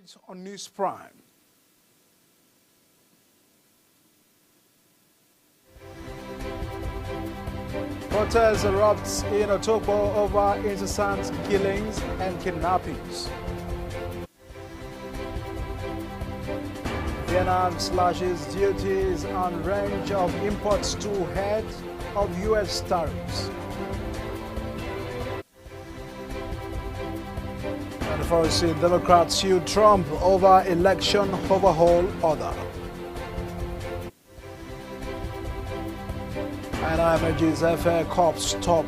It's on News Prime. Protests erupt in Otokbo over incessant killings and kidnappings. Vietnam slashes duties on range of imports to head of U.S. tariffs. And first, Democrats sue Trump over election overhaul order. And emerges FA Cup's top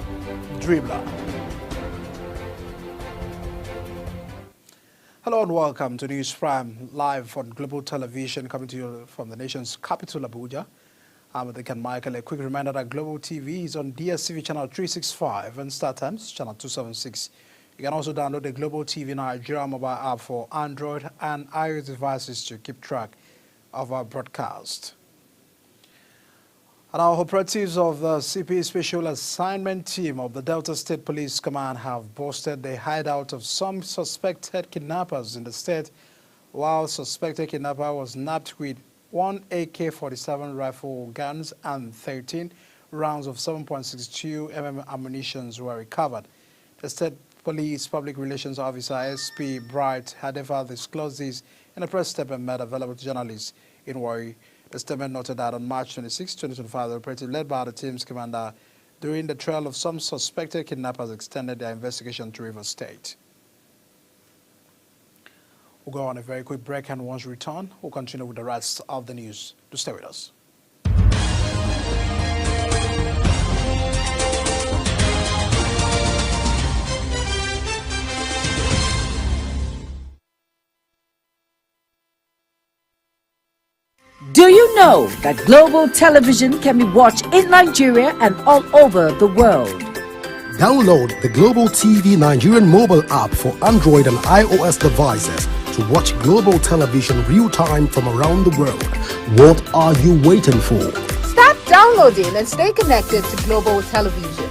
dribbler. Hello and welcome to News Prime, live on Global Television, coming to you from the nation's capital, Abuja. I'm Ken Michael. A quick reminder that Global TV is on DSTV channel 365 and StarTimes channel 276. You can also download the Global TV Nigeria mobile app for Android and iOS devices to keep track of our broadcast. And our operatives of the CP Special Assignment Team of the Delta State Police Command have busted the hideout of some suspected kidnappers in the state, while suspected kidnapper was nabbed with one AK-47 rifle guns and 13 rounds of 7.62 mm ammunition were recovered. The State Police Public Relations Officer SP Bright had ever disclosed this in a press statement made available to journalists in Warri. The statement noted that on March 26, 2025, the operative led by the team's commander during the trail of some suspected kidnappers extended their investigation to Rivers State. We'll go on a very quick break, and once we return, we'll continue with the rest of the news. Do stay with us. Do you know that Global Television can be watched in Nigeria and all over the world? Download the Global TV Nigerian mobile app for Android and iOS devices to watch Global Television real-time from around the world. What are you waiting for? Start downloading and stay connected to Global Television.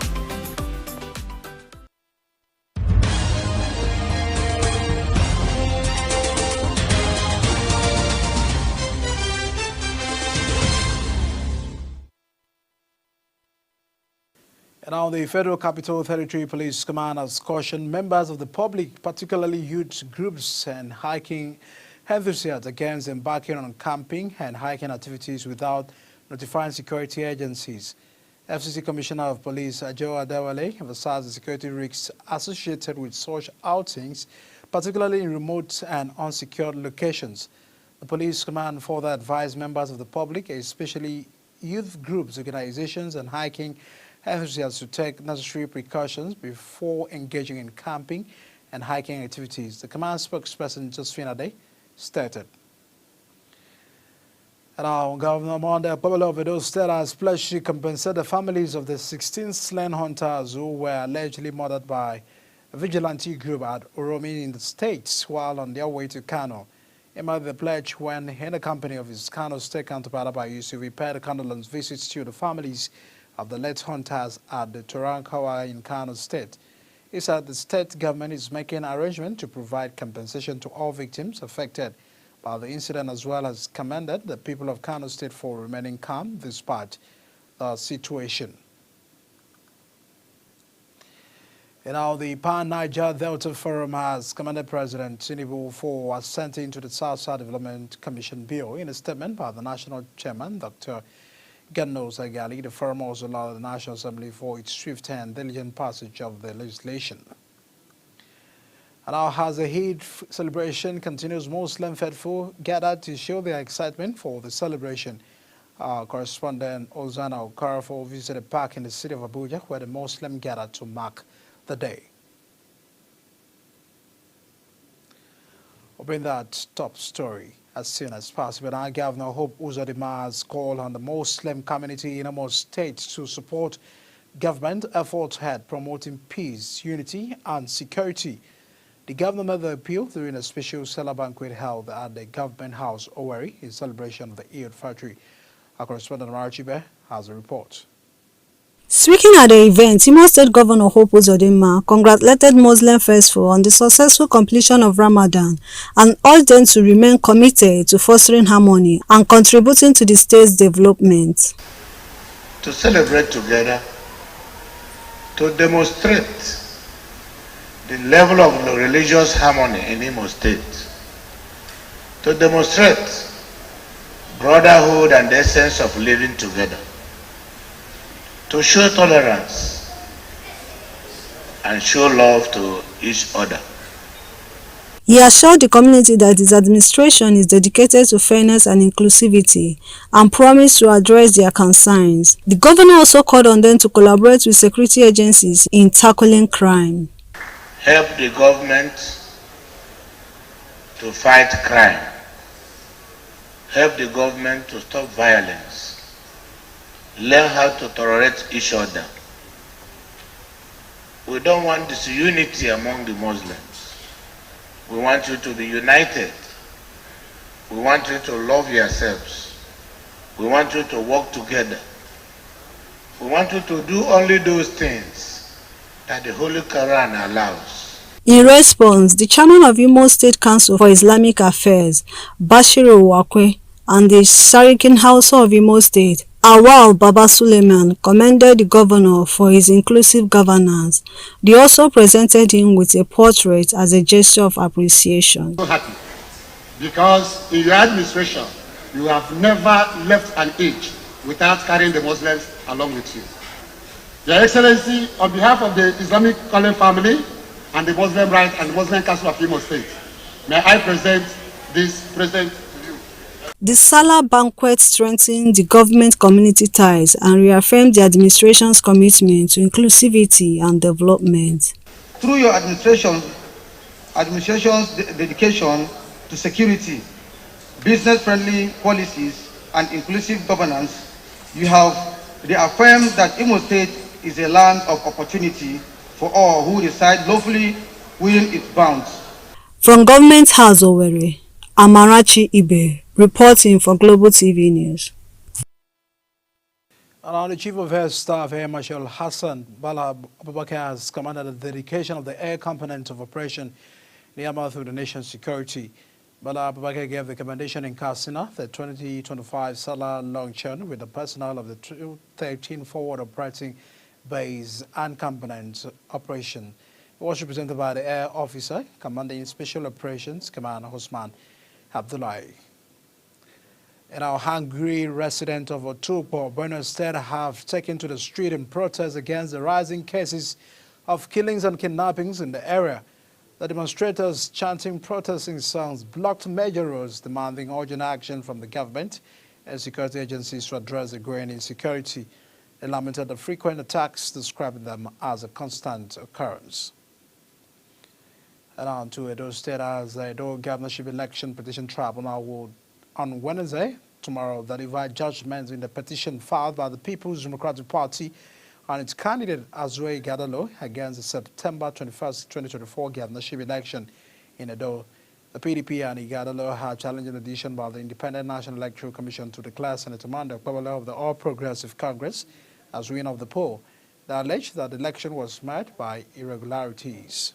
Now, the Federal Capital Territory Police Command has cautioned members of the public, particularly youth groups and hiking enthusiasts, against embarking on camping and hiking activities without notifying security agencies. FCC Commissioner of Police Ajo Adewale emphasized the security risks associated with such outings, particularly in remote and unsecured locations. The Police Command further advised members of the public, especially youth groups, organizations, and hiking enthusiasts to take necessary precautions before engaging in camping and hiking activities. The command spokesperson, Josephine Ade, stated. And our Governor Monday Pablo of Edo State has pledged to compensate the families of the 16 slain hunters who were allegedly murdered by a vigilante group at Oromi in the States while on their way to Kano. He made the pledge when, in the company of his Kano State counterpart Abba Yusuf, he paid condolence visits to the families of the late hunters at the Torankawa in Kano State. He said the state government is making arrangements to provide compensation to all victims affected by the incident, as well as commended the people of Kano State for remaining calm despite the situation. And now the Pan-Niger Delta Forum has commended President Tinubu for assenting to the South-South Development Commission bill. In a statement by the National Chairman, Dr. Gano Zagali, the forum also allowed the National Assembly for its swift and diligent passage of the legislation. And now, as the Eid celebration continues, Muslim faithful gathered to show their excitement for the celebration. Our correspondent Ozana Okarafo visited a park in the city of Abuja where the Muslims gathered to mark the day. We'll bring that top story as soon as possible. Our Governor Hope Uzodinma has called on the Muslim community in Imo State to support government efforts at promoting peace, unity, and security. The governor made the appeal during a special Salah banquet held at the Government House, Owerri, in celebration of the Eid Fitr. Our correspondent Marachibe has a report. Speaking at the event, Imo State Governor Hope Uzodinma congratulated Muslim faithful on the successful completion of Ramadan and urged them to remain committed to fostering harmony and contributing to the state's development. To celebrate together, to demonstrate the level of religious harmony in Imo State, to demonstrate brotherhood and the essence of living together, to show tolerance and show love to each other. He assured the community that his administration is dedicated to fairness and inclusivity and promised to address their concerns. The governor also called on them to collaborate with security agencies in tackling crime. Help the government to fight crime. Help the government to stop violence. Learn how to tolerate each other. We don't want disunity among the Muslims. We want you to be united. We want you to love yourselves. We want you to work together. We want you to do only those things that the Holy Quran allows. In response, the chairman of Imo State Council for Islamic Affairs, Bashiru Wakwe, and the Sarikin House of Imo State, Awal Baba Suleiman, commended the governor for his inclusive governance. They also presented him with a portrait as a gesture of appreciation. So happy because in your administration, you have never left an inch without carrying the Muslims along with you. Your Excellency, on behalf of the Islamic Calling family and the Muslim Right and the Muslim Council of Imo State, may I present this present. The Salah banquet strengthened the government-community ties and reaffirmed the administration's commitment to inclusivity and development. Through your administration's dedication to security, business-friendly policies, and inclusive governance, you have reaffirmed that Imo State is a land of opportunity for all who reside lawfully within its bounds. From Government House Owerri, Amarachi Ibe, reporting for Global TV News. And the Chief of Air Staff, Air Marshal Hassan Bala Abubakar, has commanded the dedication of the air component of Operation Niyama through the nation's security. Bala Abubakar gave the commendation in Katsina, the 2025 Salah luncheon with the personnel of the 213 Forward Operating Base and Component Operation. It was represented by the Air Officer, Commanding Special Operations, Commander Osman Abdullahi. And our hungry residents of Otupo, Borno State, have taken to the street in protest against the rising cases of killings and kidnappings in the area. The demonstrators chanting protesting songs blocked major roads, demanding urgent action from the government and security agencies to address the growing insecurity. They lamented the frequent attacks, describing them as a constant occurrence. And on to Edo State, as the Edo Governorship Election Petition Tribunal will on Wednesday, tomorrow, deliver judgments in the petition filed by the People's Democratic Party and its candidate Azue Gadalo against the September 21st, 2024 governorship election in Edo. The PDP and Igadalo have challenged an addition by the Independent National Electoral Commission to declare Senator Manda Okpebholo of the All Progressive Congress as winner of the poll. They allege that the election was marked by irregularities.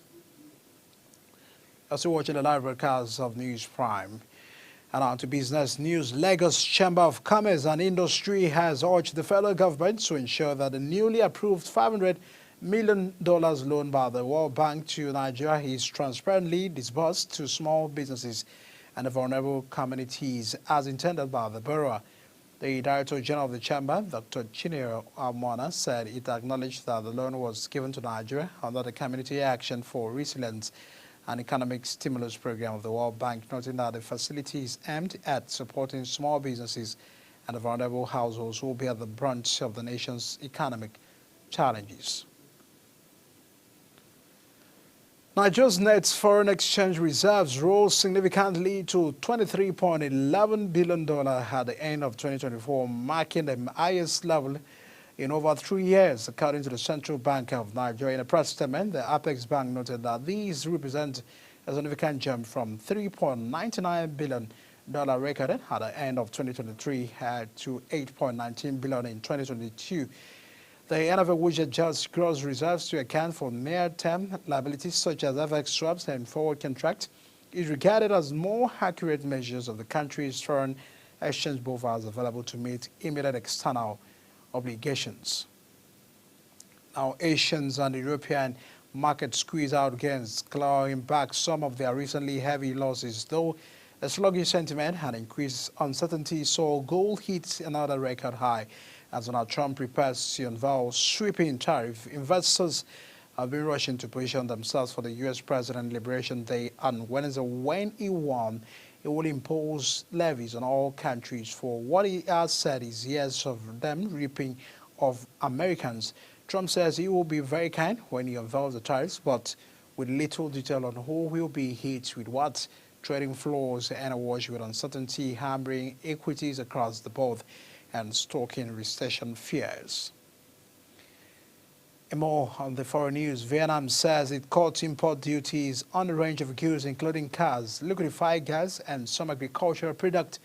As you're watching the live broadcast of News Prime. And on to business news. Lagos Chamber of Commerce and Industry has urged the federal government to ensure that the newly approved $500 million loan by the World Bank to Nigeria is transparently disbursed to small businesses and the vulnerable communities as intended by the borrower. The Director General of the Chamber, Dr. Chinero Amwana, said it acknowledged that the loan was given to Nigeria under the Community Action for Resilience and Economic Stimulus Program of the World Bank, noting that the facility is aimed at supporting small businesses and the vulnerable households who will be at the brunt of the nation's economic challenges. Nigeria's net foreign exchange reserves rose significantly to $23.11 billion at the end of 2024, marking the highest level in over 3 years, according to the Central Bank of Nigeria. In a press statement, the Apex Bank noted that these represent a significant jump from $3.99 billion recorded at the end of 2023 to $8.19 billion in 2022. The NFA, which adjusts gross reserves to account for near-term liabilities such as FX swaps and forward contracts, is regarded as more accurate measures of the country's foreign exchange buffers available to meet immediate external obligations. Now, Asians and the European market squeeze out gains, clawing back some of their recently heavy losses, though a sluggish sentiment and increased uncertainty saw gold hit another record high. As Donald Trump prepares to unveil sweeping tariff, investors have been rushing to position themselves for the U.S. President Liberation Day on Wednesday, when he won. It will impose levies on all countries for what he has said is years of them reaping of Americans. Trump says he will be very kind when he unveils the tariffs, but with little detail on who will be hit with what, trading floors and awash with uncertainty, hammering equities across the board and stoking recession fears. And more on the foreign news, Vietnam says it cut import duties on a range of goods, including cars, liquefied gas, and some agricultural products,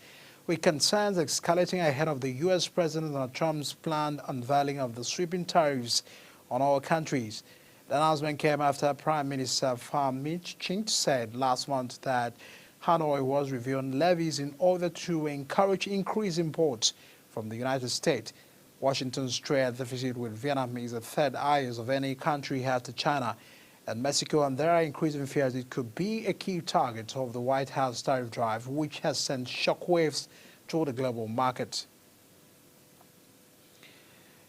with concerns escalating ahead of the U.S. President Donald Trump's planned unveiling of the sweeping tariffs on all countries. The announcement came after Prime Minister Pham Minh Chinh said last month that Hanoi was reviewing levies in order to encourage increased imports from the United States. Washington's trade deficit with Vietnam is the third highest of any country after China and Mexico, and there are increasing fears it could be a key target of the White House tariff drive, which has sent shockwaves through the global market.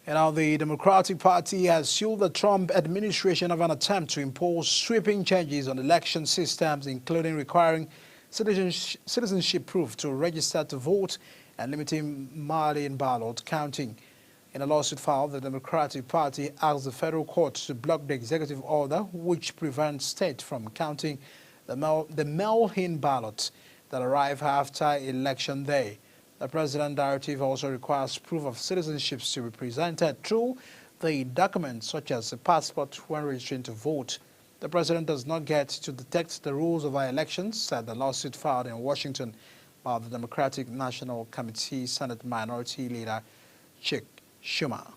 And now the Democratic Party has sued the Trump administration of an attempt to impose sweeping changes on election systems, including requiring citizenship proof to register to vote and limiting mail-in ballot counting. In a lawsuit filed, the Democratic Party asked the federal court to block the executive order which prevents states from counting the mail-in ballots that arrive after Election Day. The President's directive also requires proof of citizenship to be presented through the documents such as a passport when registering to vote. The President does not get to detect the rules of our elections, said the lawsuit filed in Washington by the Democratic National Committee Senate Minority Leader Chuck Schumer.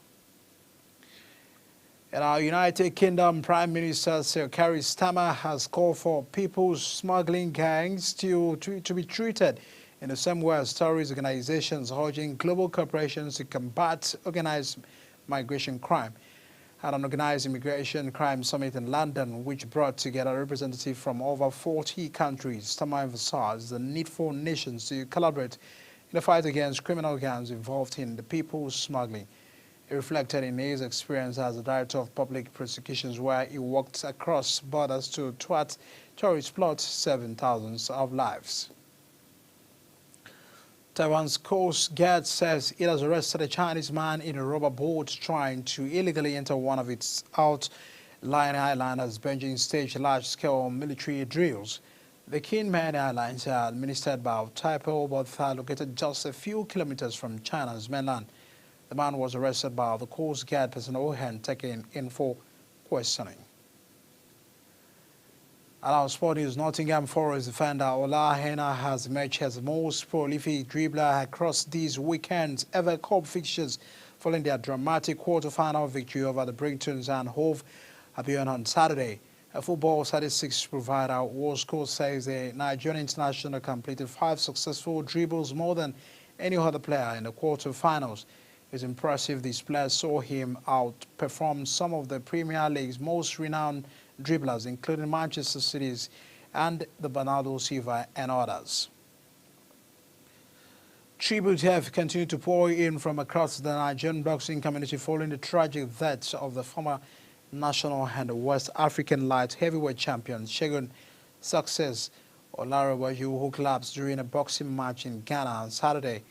And our United Kingdom Prime Minister Sir Keir Starmer has called for people's smuggling gangs to be treated in the same way as terrorist organizations, urging global corporations to combat organized migration crime. At an organized immigration crime summit in London, which brought together representatives from over 40 countries, Starmer emphasized the need for nations to collaborate in the fight against criminal gangs involved in the people's smuggling. He reflected in his experience as the Director of Public Prosecutions, where he worked across borders to thwart terrorist plots saving thousands of lives. Taiwan's Coast Guard says it has arrested a Chinese man in a rubber boat trying to illegally enter one of its outlying islands as Beijing staged large-scale military drills. The Kinmen Islands are administered by Taipei, but are located just a few kilometers from China's mainland. The man was arrested by the Coast Guard personnel and taken in for questioning. At our sport news, Nottingham Forest defender Ola Aina has emerged as the most prolific dribbler across these weekend's FA Cup fixtures, following their dramatic quarter-final victory over the Britons and Hove Albion on Saturday. A Football Statistics provider WorldScore says the Nigerian international completed 5 successful dribbles, more than any other player in the quarter-finals. His impressive display saw him outperform some of the Premier League's most renowned dribblers, including Manchester City's and the Bernardo Silva and others. Tributes have continued to pour in from across the Nigerian boxing community following the tragic death of the former national and West African light heavyweight champion Segun Success Olarabaju, who collapsed during a boxing match in Ghana on Saturday.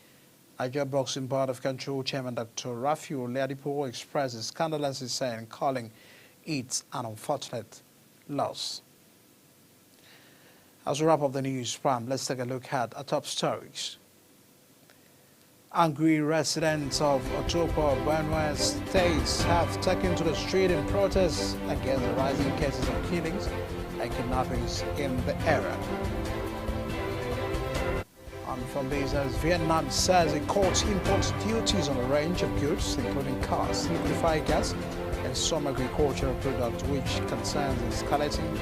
Nigeria Boxing Board of Control Chairman Dr. Rafiu Ladipo expressed his condolences, saying, calling it an unfortunate loss. As we wrap up the news program, let's take a look at our top stories. Angry residents of Otopo, Benue State have taken to the street in protest against the rising cases of killings and kidnappings in the area. And from business, Vietnam says it cuts import duties on a range of goods, including cars, liquefied gas, and some agricultural products, with concerns escalating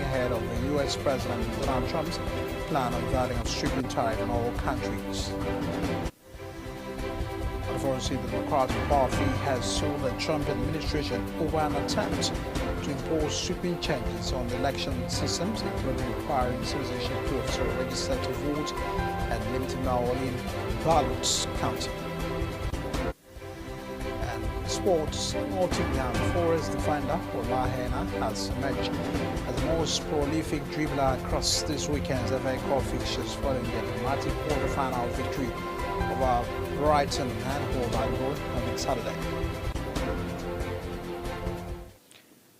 ahead of the U.S. President Donald Trump's plan of adding a stripping tariff on all countries. Unfortunately, the Democratic Party has sued the Trump administration over an attempt to impose sweeping changes on the election systems, including requiring citizenship proofs for registered to vote and limiting mail-in ballots counting. And sports, Nottingham Forest defender Ola Hena has emerged as the most prolific dribbler across this weekend's FA Cup fixtures following their dramatic quarter-final victory over Brighton and Hove Albion on Saturday.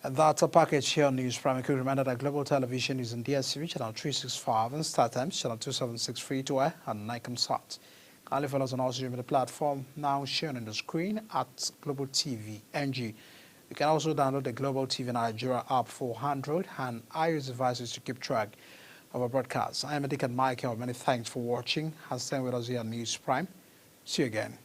And that's a package here on News Prime. Quick reminder that Global Television is on DSTV channel 365 and StarTimes channel 276 free to air and Nicomsat. Kindly follow us on all social media platform now shown on the screen at Global TV NG. You can also download the Global TV Nigeria app for Android and iOS devices to keep track of our broadcasts. I am Edikan Michael. Many thanks for watching and staying with us here on News Prime. See you again.